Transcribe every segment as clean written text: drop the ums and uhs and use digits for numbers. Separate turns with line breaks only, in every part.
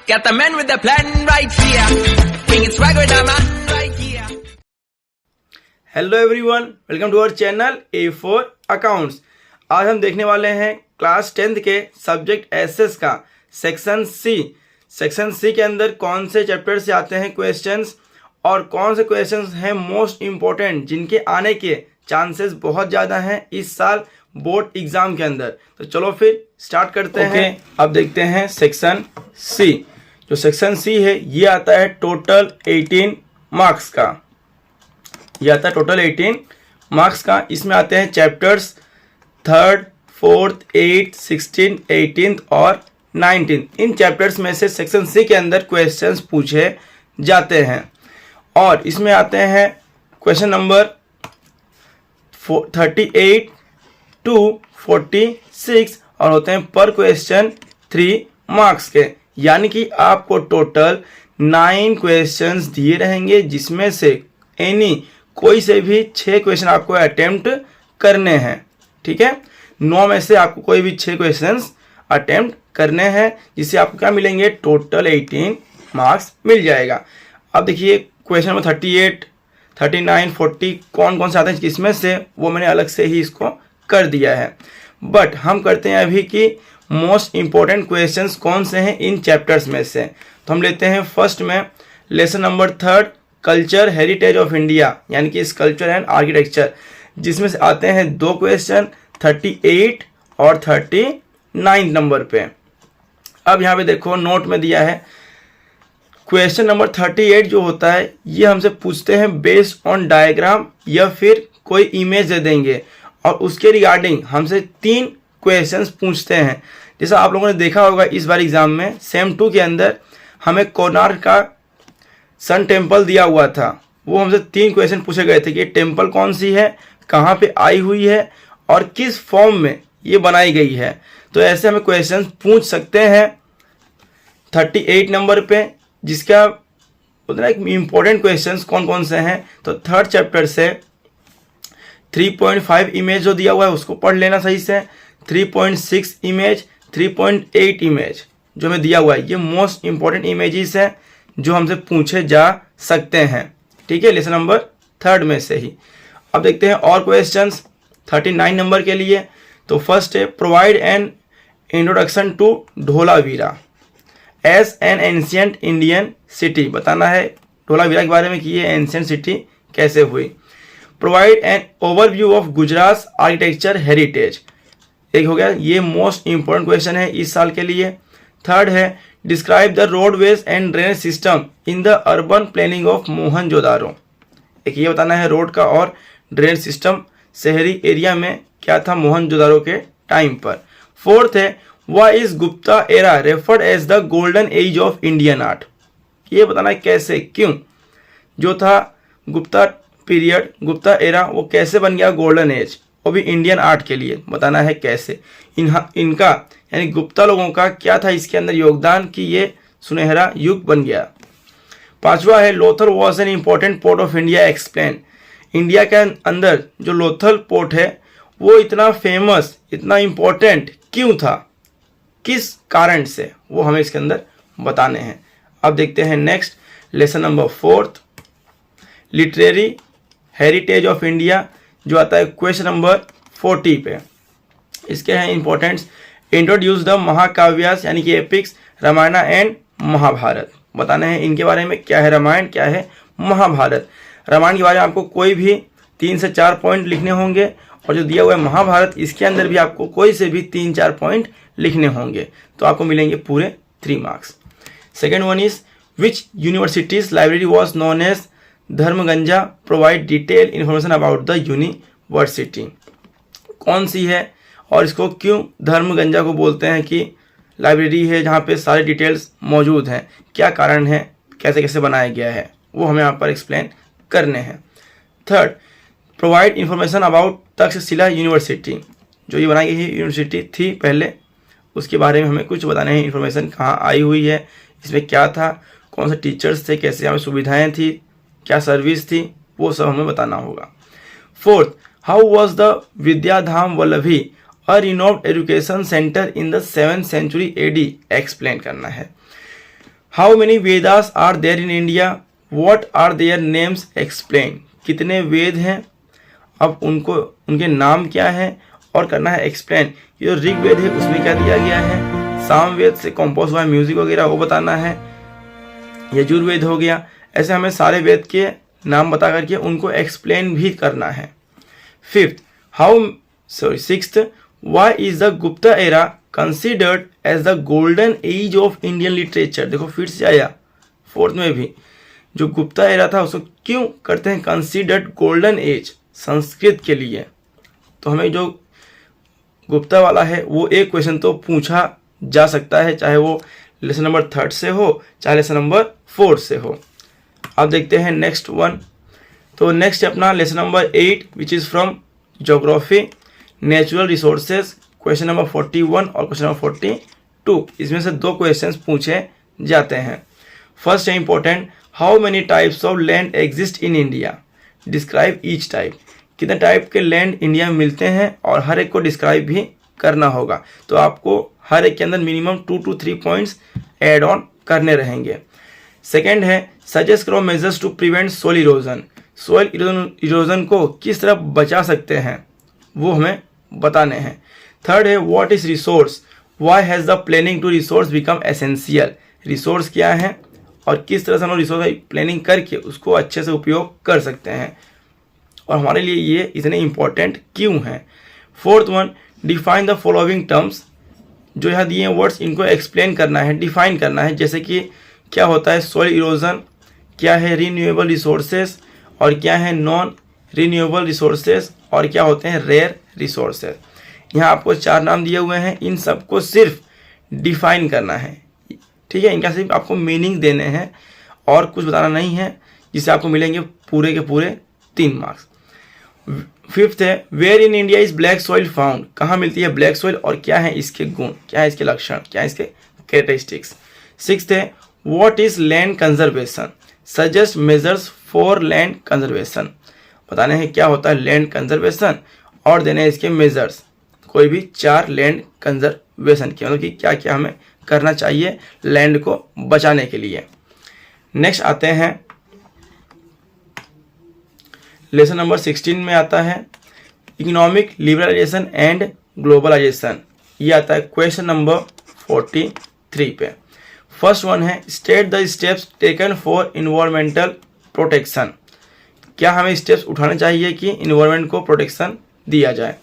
Got the man with the plan right here. King is swagger with the man right here.
Hello everyone, welcome to our channel A4 accounts. आज हम देखने वाले हैं class 10th के subject SS का section C के अंदर कौन से चैप्टर से आते हैं क्वेश्चंस और कौन से क्वेश्चंस हैं मोस्ट इम्पोर्टेंट जिनके आने के चांसेस बहुत ज़्यादा हैं इस साल बोर्ड एग्जाम के अंदर। तो चलो फिर स्टार्ट करते हैं। अब देखते हैं सेक्शन सी। जो सेक्शन सी है ये आता है टोटल 18 मार्क्स का। यह आता है टोटल 18 मार्क्स का। इसमें आते हैं chapters 3rd, 4th, 8th, 16th, 18th और 19th। इन चैप्टर्स में से सेक्शन सी के अंदर क्वेश्चंस पूछे जाते हैं और इसमें आते हैं क्वेश्चन नंबर 38 to 46 और होते हैं पर क्वेश्चन 3 मार्क्स के। यानी कि आपको टोटल 9 क्वेश्चंस दिए रहेंगे जिसमें से कोई से भी 6 क्वेश्चन आपको अटेम्प्ट करने हैं। ठीक है, 9 में से आपको कोई भी 6 क्वेश्चंस अटेम्प्ट करने हैं जिससे आपको क्या मिलेंगे, टोटल 18 मार्क्स मिल जाएगा। अब देखिए क्वेश्चन नंबर 38, 39, 40 कौन कौन से आते हैं इसमें से वो मैंने अलग से ही इसको कर दिया है। बट हम करते हैं अभी कि मोस्ट इंपॉर्टेंट क्वेश्चंस कौन से हैं इन चैप्टर्स में से। तो हम लेते हैं फर्स्ट में lesson number 3 culture heritage of India, यानी कि स्कल्पचर एंड आर्किटेक्चर, जिसमें से आते हैं 2 क्वेश्चन 38 और 39 नंबर पे। अब यहाँ पे देखो नोट में दिया है क्वेश्चन नंबर 38 जो होता है ये हमसे पूछते हैं बेस्ड ऑन डायग्राम या फिर कोई इमेज दे देंगे और उसके रिगार्डिंग हमसे 3 क्वेश्चंस पूछते हैं। जैसा आप लोगों ने देखा होगा इस बार एग्जाम में सेम 2 के अंदर हमें कोणार्क का सन टेम्पल दिया हुआ था। वो हमसे 3 क्वेश्चन पूछे गए थे कि टेम्पल कौन सी है, कहाँ पे आई हुई है और किस फॉर्म में ये बनाई गई है। तो ऐसे हमें क्वेश्चन पूछ सकते हैं 38 नंबर पे, जिसका उतना एक इम्पोर्टेंट क्वेश्चंस कौन कौन से हैं। तो 3rd चैप्टर से 3.5 इमेज जो दिया हुआ है उसको पढ़ लेना सही से। 3.6 इमेज, 3.8 इमेज जो हमें दिया हुआ है ये मोस्ट इंपॉर्टेंट इमेजेस हैं जो हमसे पूछे जा सकते हैं। ठीक है, लेसन नंबर 3rd में से ही। अब देखते हैं और क्वेश्चंस 39 नंबर के लिए। तो फर्स्ट है provide an introduction to Dholavira as an ancient Indian city. बताना है धोलावीरा के बारे में कि ये एंशियंट सिटी कैसे हुई। Provide an overview of Gujarat architecture heritage, एक हो गया, ये मोस्ट इंपॉर्टेंट क्वेश्चन है इस साल के लिए। 3rd है describe the roadways and drainage system in the urban planning of Mohenjodaro. एक ये बताना है रोड का और ड्रेनेज सिस्टम शहरी एरिया में क्या था मोहनजोदारो के टाइम पर। 4th है why is Gupta era referred as the golden age of Indian art. ये बताना है कैसे, क्यों जो था गुप्ता पीरियड, गुप्ता एरा वो कैसे बन गया गोल्डन एज, वो भी इंडियन आर्ट के लिए। बताना है कैसे इनका यानी गुप्ता लोगों का क्या था इसके अंदर योगदान कि ये सुनहरा युग बन गया। 5वां है Lothal was an important port of India explain. India के अंदर जो लोथल पोर्ट है वो इतना फेमस, इतना इंपॉर्टेंट क्यों था, किस कारण से, वो हमें इसके अंदर बताने हैं। अब देखते हैं next lesson number 4 literary heritage of India जो आता है क्वेश्चन नंबर 40 पे। इसके हैं इंपॉर्टेंट्स इंट्रोड्यूस द महाकाव्यास यानी कि एपिक्स रामायण एंड महाभारत। बताने हैं इनके बारे में क्या है रामायण, क्या है महाभारत। रामायण के बारे में आपको कोई भी 3 से 4 पॉइंट लिखने होंगे और जो दिया हुआ है महाभारत इसके अंदर भी आपको कोई से भी 3-4 पॉइंट लिखने होंगे, तो आपको मिलेंगे पूरे 3 marks. Second one is which universities library was known as Dharmaganja provide detail information about the university. कौन सी है और इसको क्यों धर्मगंजा को बोलते हैं कि लाइब्रेरी है जहाँ पे सारे डिटेल्स मौजूद हैं, क्या कारण है, कैसे कैसे बनाया गया है, वो हमें यहाँ पर एक्सप्लेन करने हैं। 3rd provide information about Takshashila university, जो ये बनाई गई यूनिवर्सिटी थी पहले उसके बारे में हमें कुछ बताने हैं। इन्फॉर्मेशन कहाँ आई हुई है, इसमें क्या था, कौन से टीचर्स थे, कैसे हमें सुविधाएँ थी, क्या सर्विस थी, वो सब हमें बताना होगा। 4th how was the Vidyadham Vallabhi a renowned education center in the 7th century AD explain करना है। How many Vedas are there in India, what are their names explain, कितने वेद हैं, अब उनको उनके नाम क्या है और करना है एक्सप्लेन। ये जो ऋग्वेद है उसमें क्या दिया गया है, सामवेद से कंपोज हुआ म्यूजिक वगैरह वो बताना है, यजुर्वेद हो गया, ऐसे हमें सारे वेद के नाम बता करके उनको एक्सप्लेन भी करना है। Sixth, why is the Gupta era considered as the golden age of Indian literature, देखो फिर से आया फोर्थ में भी, जो गुप्ता एरा था उसको क्यों करते हैं कंसिडर्ड गोल्डन एज संस्कृत के लिए। तो हमें जो गुप्ता वाला है वो एक क्वेश्चन तो पूछा जा सकता है, चाहे वो लेसन नंबर 3 से हो चाहे लेसन नंबर 4 से हो। अब देखते हैं नेक्स्ट वन। तो नेक्स्ट अपना lesson number 8 which is from geography, natural resources, question number 41 और क्वेश्चन नंबर 42। इसमें से 2 क्वेश्चंस पूछे जाते हैं। फर्स्ट है important, how many types of land exist in India, describe each type, कितने टाइप के लैंड इंडिया में मिलते हैं और हर एक को डिस्क्राइब भी करना होगा। तो आपको हर एक के अंदर minimum 2 to 3 points add on करने रहेंगे। सेकेंड है सजेस्ट करो measures to prevent soil erosion, soil erosion को किस तरह बचा सकते हैं वो हमें बताने हैं। थर्ड है what is resource, why has the planning to resource become essential, resource क्या है और किस तरह से हम रिसोर्स प्लानिंग करके उसको अच्छे से उपयोग कर सकते हैं और हमारे लिए ये इतने इंपॉर्टेंट क्यों हैं। Fourth one, define the following terms, जो यहाँ दिए हैं वर्ड्स इनको एक्सप्लेन करना है, डिफाइन करना है, जैसे कि क्या होता है सॉइल इरोजन, क्या है रीन्यूएबल रिसोर्सेज और क्या है नॉन रीन्यूएबल रिसोर्सेज और क्या होते हैं रेयर रिसोर्सेज। यहाँ आपको 4 नाम दिए हुए हैं, इन सबको सिर्फ डिफाइन करना है, ठीक है, इनका सिर्फ आपको मीनिंग देने हैं और कुछ बताना नहीं है, जिससे आपको मिलेंगे पूरे के पूरे 3 मार्क्स। फिफ्थ है where in India is black soil found, कहाँ मिलती है ब्लैक सॉइल और क्या है इसके गुण, क्या है इसके लक्षण, क्या है इसके कैरेक्टरिस्टिक्स। सिक्स्थ है what is land conservation, suggest measures for land conservation, बताने हैं क्या होता है लैंड कंजर्वेशन और देने हैं इसके मेजर्स, कोई भी 4 लैंड कंजर्वेशन के, मतलब कि क्या क्या हमें करना चाहिए लैंड को बचाने के लिए। नेक्स्ट आते हैं लेसन नंबर 16 में आता है इकोनॉमिक लिबरलाइजेशन एंड ग्लोबलाइजेशन, ये आता है क्वेश्चन नंबर 43 पे। फर्स्ट वन है state the steps taken for environmental protection, क्या हमें स्टेप्स उठाने चाहिए कि इन्वायरमेंट को प्रोटेक्शन दिया जाए।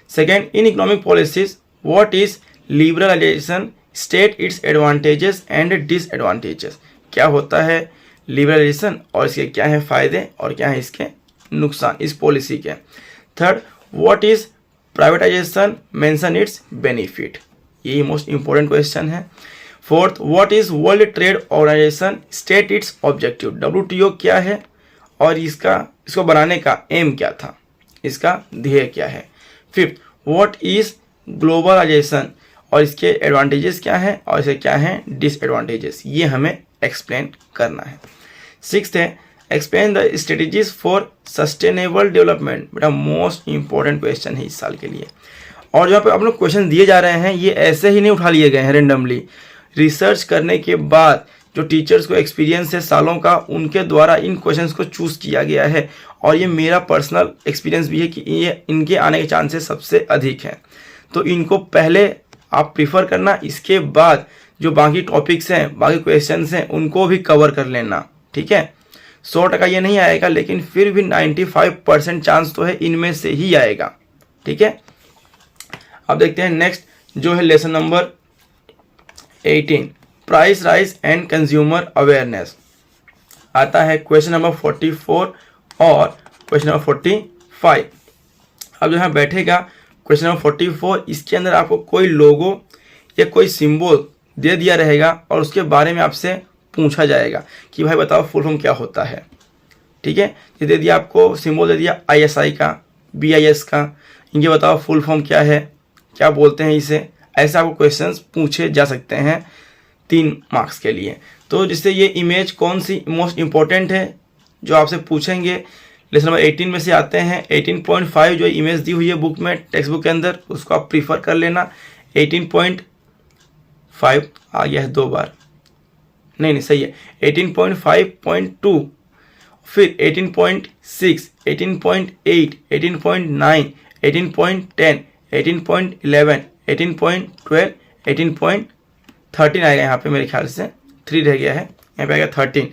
Second, in economic policies what is liberalisation, state its advantages and disadvantages, क्या होता है लिबरलाइजेशन और इसके क्या है फायदे और क्या है इसके नुकसान इस पॉलिसी के। Third, what is privatisation, mention its benefit, यही मोस्ट इंपॉर्टेंट क्वेश्चन है। Fourth, what is World Trade Organization, state its objective, WTO क्या है और इसको बनाने का एम क्या था, इसका ध्येय क्या है। फिफ्थ, व्हाट इज ग्लोबलाइजेशन और इसके एडवांटेजेस क्या है और इसके क्या है डिसएडवांटेजेस, ये हमें एक्सप्लेन करना है। सिक्स्थ है explain the strategies for sustainable development, बेटा मोस्ट इंपॉर्टेंट क्वेश्चन है इस साल के लिए। और जहाँ पे आप लोग क्वेश्चन दिए जा रहे हैं ये ऐसे ही नहीं उठा लिए गए हैं रेंडमली, रिसर्च करने के बाद जो टीचर्स को एक्सपीरियंस है सालों का उनके द्वारा इन क्वेश्चंस को चूज़ किया गया है और ये मेरा पर्सनल एक्सपीरियंस भी है कि ये इनके आने के चांसेस सबसे अधिक हैं। तो इनको पहले आप प्रीफर करना, इसके बाद जो बाकी टॉपिक्स हैं बाकी क्वेश्चंस हैं उनको भी कवर कर लेना, ठीक है। 100% ये नहीं आएगा लेकिन फिर भी 95% चांस तो है इनमें से ही आएगा, ठीक है। अब देखते हैं नेक्स्ट जो है lesson number 18 price rise and consumer awareness, आता है क्वेश्चन नंबर 44 और क्वेश्चन नंबर 45। अब जो यहाँ बैठेगा क्वेश्चन नंबर 44, इसके अंदर आपको कोई लोगो या कोई सिंबल दे दिया रहेगा और उसके बारे में आपसे पूछा जाएगा कि भाई बताओ फुल फॉर्म क्या होता है, ठीक है। ये दे दिया आपको सिंबल दे दिया ISI का, BIS का, इनके बताओ फुल फॉर्म क्या है, क्या बोलते हैं इसे, ऐसे आपको क्वेश्चंस पूछे जा सकते हैं 3 मार्क्स के लिए। तो जिससे ये इमेज कौन सी मोस्ट इंपॉर्टेंट है जो आपसे पूछेंगे लेसन नंबर 18 में से आते हैं 18.5 जो इमेज दी हुई है बुक में टेक्स्ट बुक के अंदर उसको आप प्रीफर कर लेना। 18.5 आ गया है 2 बार, नहीं सही है, 18.5.2, फिर 18.6, 18.8, 18.9, 18.10, 18.11, 18.12, 18.13 आएगा यहाँ पे, मेरे ख्याल से 3 रह गया है, यहाँ पे आएगा 13।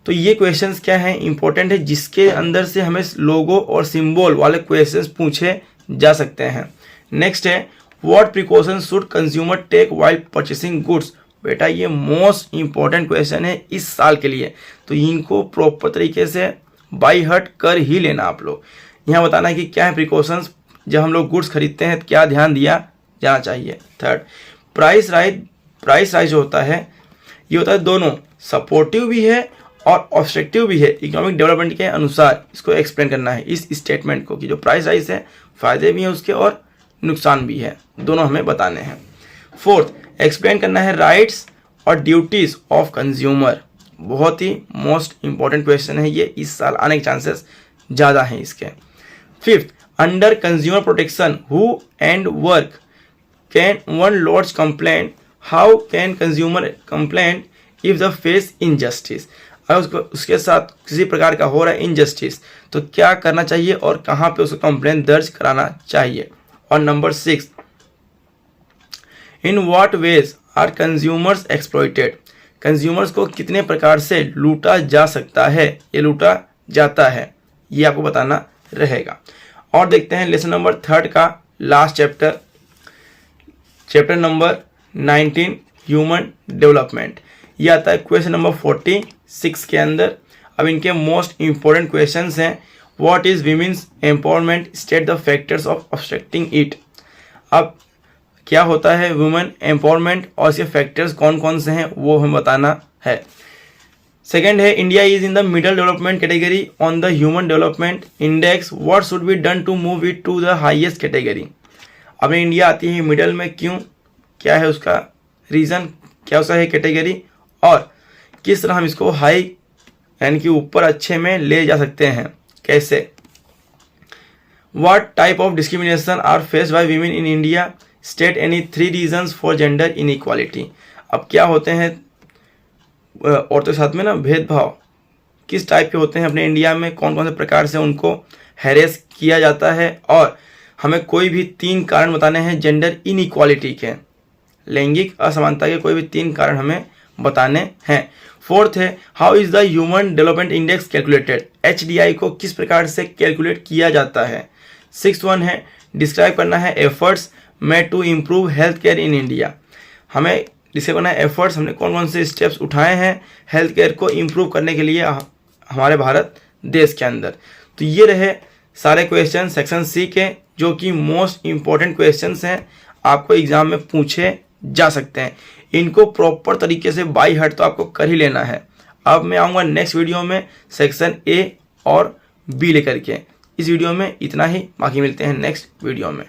तो ये क्वेश्चंस क्या है, इंपॉर्टेंट है, जिसके अंदर से हमें लोगो और सिंबल वाले क्वेश्चंस पूछे जा सकते हैं। नेक्स्ट है, what precaution should consumer take while purchasing goods. बेटा ये मोस्ट इंपॉर्टेंट क्वेश्चन है इस साल के लिए, तो इनको प्रॉपर तरीके से बाय हार्ट कर ही लेना आप लोग। यहाँ बताना है कि क्या है प्रिकॉशंस जब हम लोग गुड्स खरीदते हैं, क्या ध्यान दिया जाना चाहिए। थर्ड, प्राइस राइज जो होता है, ये होता है दोनों सपोर्टिव भी है और ऑब्स्ट्रक्टिव भी है, इकोनॉमिक डेवलपमेंट के अनुसार इसको एक्सप्लेन करना है इस स्टेटमेंट को, कि जो प्राइस राइज है फायदे भी हैं उसके और नुकसान भी है, दोनों हमें बताने हैं। फोर्थ, एक्सप्लेन करना है राइट्स और ड्यूटीज ऑफ कंज्यूमर। बहुत ही मोस्ट इंपॉर्टेंट क्वेश्चन है ये, इस साल आने के चांसेस ज़्यादा हैं इसके। Fifth, under consumer protection who and work can one launch complaint, how can consumer complaint if the face injustice. अगर उसके साथ किसी प्रकार का हो रहा है इनजस्टिस तो क्या करना चाहिए और कहाँ पे उसको कंप्लेंट दर्ज कराना चाहिए। और number 6, in what ways are consumers exploited. Consumers को कितने प्रकार से लूटा जा सकता है, ये लूटा जाता है, ये आपको बताना रहेगा। और देखते हैं लेसन नंबर 3 का last chapter number 19 human development. ये आता है क्वेश्चन नंबर 46 के अंदर। अब इनके मोस्ट इंपॉर्टेंट क्वेश्चंस हैं, what is women's empowerment, state the factors of obstructing it. अब क्या होता है वुमेन एम्पावरमेंट और इसके फैक्टर्स कौन कौन से हैं वो हमें बताना है। सेकेंड है, India is in the middle development category on the human development index, what should be done to move it to the highest category. अब इंडिया आती है मिडल में, क्यों, क्या है उसका रीज़न, क्या उसका है कैटेगरी, और किस तरह हम इसको हाई यानी कि ऊपर अच्छे में ले जा सकते हैं, कैसे। What type of discrimination are faced by women in India, state any 3 reasons for gender inequality. अब क्या होते हैं औरतों के साथ में ना भेदभाव, किस टाइप के होते हैं अपने इंडिया में, कौन कौन से प्रकार से उनको हैरेस किया जाता है, और हमें कोई भी 3 कारण बताने हैं जेंडर इनइक्वालिटी के, लैंगिक असमानता के कोई भी 3 कारण हमें बताने हैं। फोर्थ है, how is the human development index calculated, HDI को किस प्रकार से कैलकुलेट किया जाता है। 6th वन है, डिस्क्राइब करना है efforts made to improve health care in India. हमें डिस्क्राइब करना है एफर्ट्स, हमने कौन कौन से स्टेप्स उठाए हैं हेल्थ केयर को इम्प्रूव करने के लिए हमारे भारत देश के अंदर। तो ये रहे सारे क्वेश्चन सेक्शन C के, जो कि मोस्ट इंपॉर्टेंट क्वेश्चंस हैं, आपको एग्जाम में पूछे जा सकते हैं। इनको प्रॉपर तरीके से बाय हार्ट तो आपको कर ही लेना है। अब मैं आऊँगा नेक्स्ट वीडियो में सेक्शन A और B लेकर के। इस वीडियो में इतना ही, बाकी मिलते हैं नेक्स्ट वीडियो में।